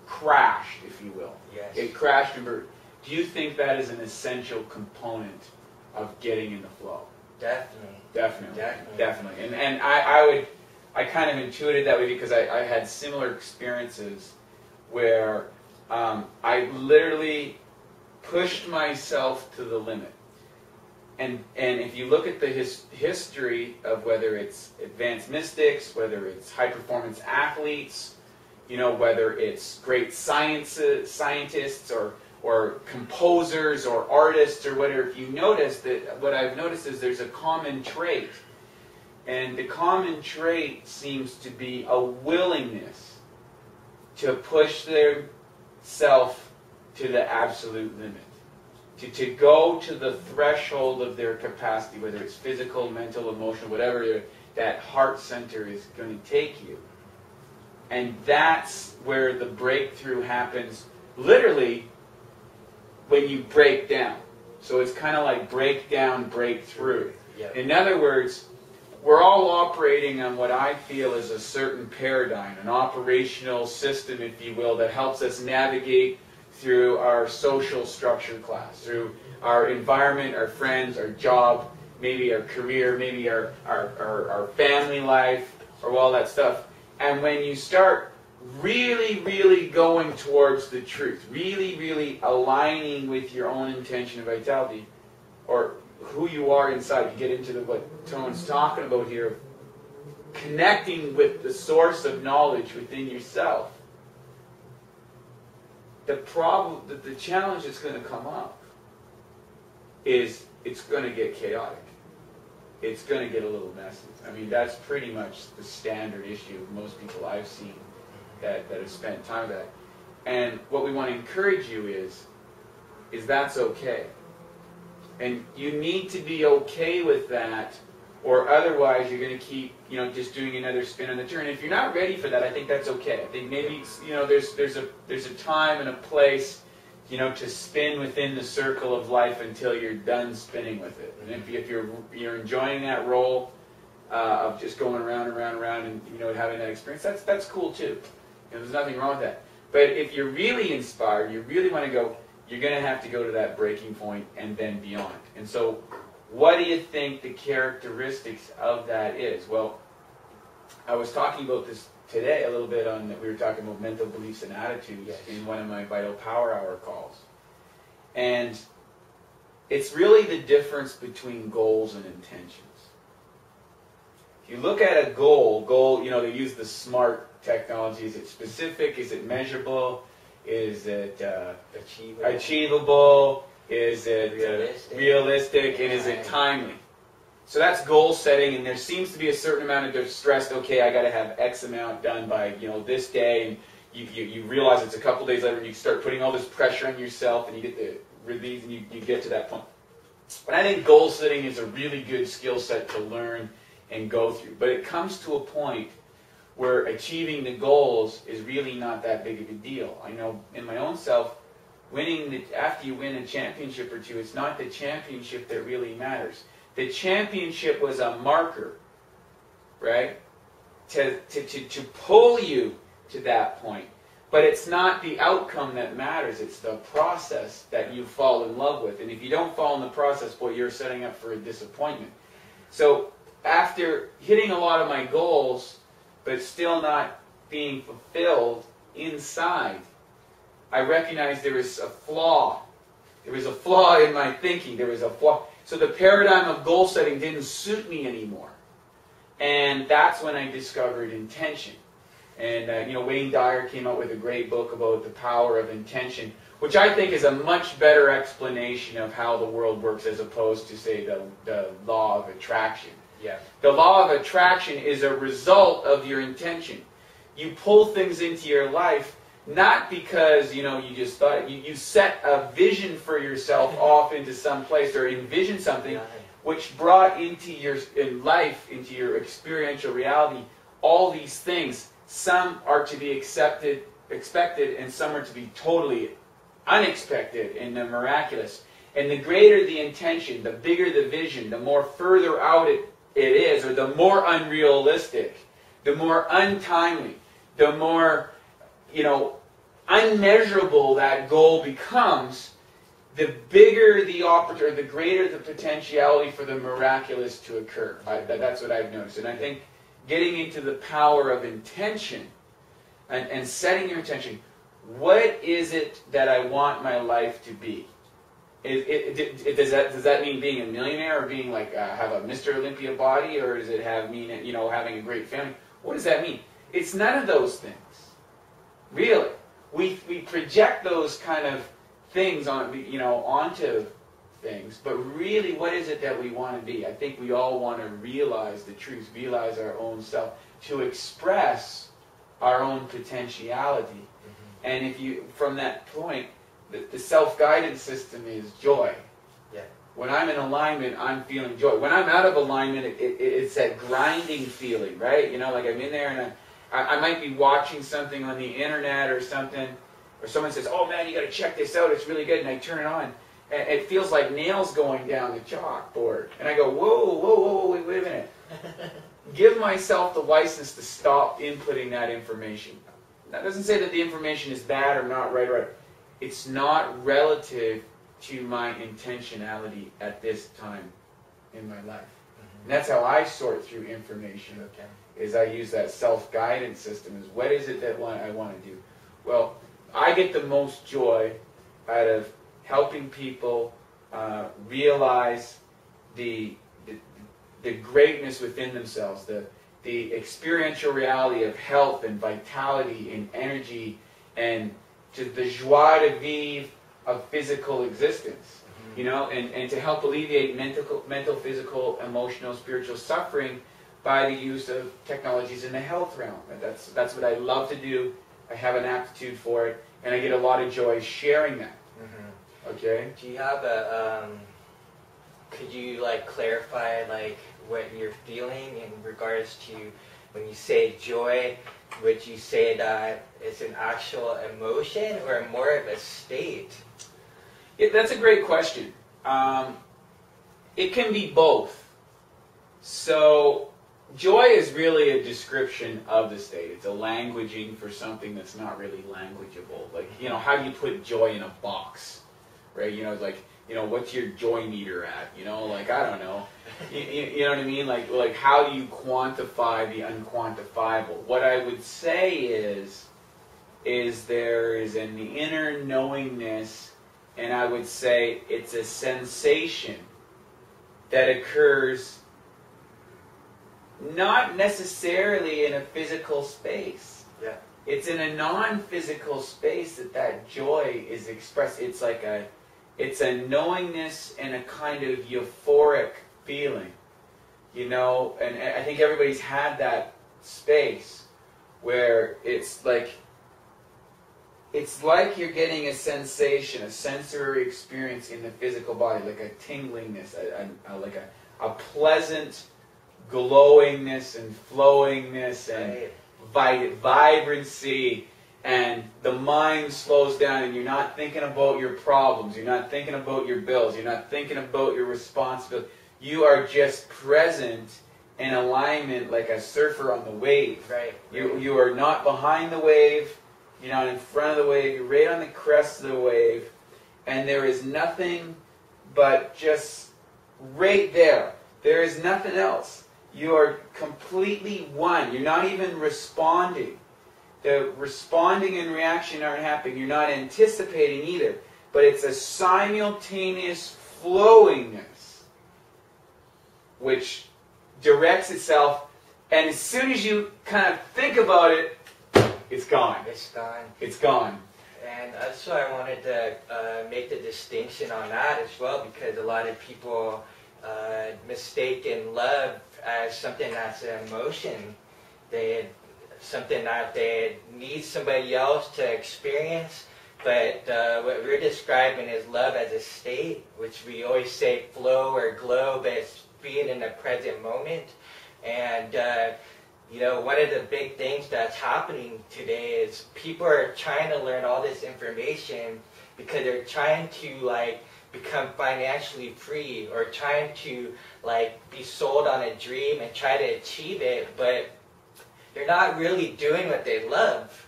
crashed, if you will. Yes. It crashed and burned. Do you think that is an essential component of getting in the flow? Definitely. Definitely. And I kind of intuited that way because I had similar experiences where I literally pushed myself to the limit. And if you look at the history of whether it's advanced mystics, whether it's high-performance athletes, whether it's great scientists or composers or artists or whatever, if you notice that what I've noticed is there's a common trait. And the common trait seems to be a willingness to push their self to the absolute limit. To go to the threshold of their capacity, whether it's physical, mental, emotional, whatever that heart center is going to take you. And that's where the breakthrough happens, literally, when you break down. So it's kind of like break down, break through. Yep. In other words, we're all operating on what I feel is a certain paradigm, an operational system, if you will, that helps us navigate through our social structure class, through our environment, our friends, our job, maybe our career, maybe our family life, or all that stuff. And when you start really, really going towards the truth, really, really aligning with your own intention and vitality, or who you are inside, you get into what Tone's talking about here, connecting with the source of knowledge within yourself. The challenge that's going to come up is it's going to get chaotic. It's going to get a little messy. I mean, that's pretty much the standard issue of most people I've seen that have spent time with that. And what we want to encourage you is that's okay. And you need to be okay with that, or otherwise you're going to keep, just doing another spin on the turn. If you're not ready for that, I think that's okay. I think maybe, there's a time and a place, to spin within the circle of life until you're done spinning with it. And if you're enjoying that role of just going around and around and having that experience, that's cool too. There's nothing wrong with that. But if you're really inspired, you really want to go, you're going to have to go to that breaking point and then beyond. And so, what do you think the characteristics of that is? Well, I was talking about this today a little bit we were talking about mental beliefs and attitudes in one of my Vital Power Hour calls. And it's really the difference between goals and intentions. If you look at a goal, they use the SMART technology. Is it specific? Is it measurable? Is it achievable? Is it realistic? And is it timely? So that's goal setting, and there seems to be a certain amount of stress. Okay, I got to have X amount done by this day, and you realize it's a couple days later, and you start putting all this pressure on yourself, and you get the release, and you get to that point. But I think goal setting is a really good skill set to learn and go through. But it comes to a point where achieving the goals is really not that big of a deal. I know in my own self, after you win a championship or two, it's not the championship that really matters. The championship was a marker, right, to pull you to that point. But it's not the outcome that matters. It's the process that you fall in love with. And if you don't fall in the process, boy, you're setting up for a disappointment. So after hitting a lot of my goals, but still not being fulfilled inside, I recognized there was a flaw. There was a flaw in my thinking. There was a flaw. So the paradigm of goal setting didn't suit me anymore. And that's when I discovered intention. And Wayne Dyer came out with a great book about the power of intention, which I think is a much better explanation of how the world works as opposed to, say, the law of attraction. Yeah. The law of attraction is a result of your intention. You pull things into your life not because you just thought it. You set a vision for yourself off into some place, or envision something which brought into your life, into your experiential reality, all these things. Some are to be expected, and some are to be totally unexpected and the miraculous. And the greater the intention, the bigger the vision, the more further out it is, or the more unrealistic, the more untimely, the more, unmeasurable that goal becomes, the bigger the opportunity, the greater the potentiality for the miraculous to occur. That's what I've noticed. And I think getting into the power of intention and setting your intention, what is it that I want my life to be? Does that mean being a millionaire, or being like have a Mr. Olympia body, or does it mean having a great family? What does that mean? It's none of those things. Really, we project those kind of things on onto things, but really, what is it that we want to be? I think we all want to realize the truth, realize our own self, to express our own potentiality. Mm-hmm. And if you, from that point, the self-guidance system is joy. Yeah. When I'm in alignment, I'm feeling joy. When I'm out of alignment, it's that grinding feeling, right? Like I'm in there and I might be watching something on the internet or something, or someone says, "Oh man, you got to check this out, it's really good," and I turn it on, and it feels like nails going down the chalkboard. And I go, whoa, wait a minute. Give myself the license to stop inputting that information. That doesn't say that the information is bad or not right. It's not relative to my intentionality at this time in my life. Mm-hmm. And that's how I sort through information. Okay. Is I use that self-guidance system. Is what is it that I want to do? Well, I get the most joy out of helping people realize the greatness within themselves, the experiential reality of health and vitality and energy, and to the joie de vivre of physical existence, and to help alleviate mental, physical, emotional, spiritual suffering by the use of technologies in the health realm. And that's what I love to do. I have an aptitude for it, and I get a lot of joy sharing that. Mm-hmm. Okay? Do you have could you clarify what you're feeling in regards to when you say joy? Would you say that it's an actual emotion or more of a state? Yeah, that's a great question. It can be both. So joy is really a description of the state. It's a languaging for something that's not really languageable. How do you put joy in a box? Right? What's your joy meter at? I don't know. You know what I mean? Like how do you quantify the unquantifiable? What I would say is there is an inner knowingness, and I would say it's a sensation that occurs not necessarily in a physical space. Yeah. It's in a non-physical space that joy is expressed. It's a knowingness and a kind of euphoric feeling, and I think everybody's had that space where it's like you're getting a sensation, a sensory experience in the physical body, like a tinglingness, like a pleasant glowingness and flowingness and vibrancy. And the mind slows down, and you're not thinking about your problems, you're not thinking about your bills, you're not thinking about your responsibility. You are just present in alignment like a surfer on the wave. Right. You are not behind the wave, you're not in front of the wave, you're right on the crest of the wave, and there is nothing but just right there. There is nothing else. You are completely one. You're not even responding. The responding and reaction aren't happening. You're not anticipating either. But it's a simultaneous flowingness which directs itself, and as soon as you kind of think about it, it's gone. It's gone. It's gone. And that's why I wanted to make the distinction on that as well, because a lot of people mistaken love as something that's an emotion. Something that they need somebody else to experience, but what we're describing is love as a state, which we always say flow or glow, but it's being in the present moment. And one of the big things that's happening today is people are trying to learn all this information because they're trying to become financially free, or trying to be sold on a dream and try to achieve it, but they're not really doing what they love.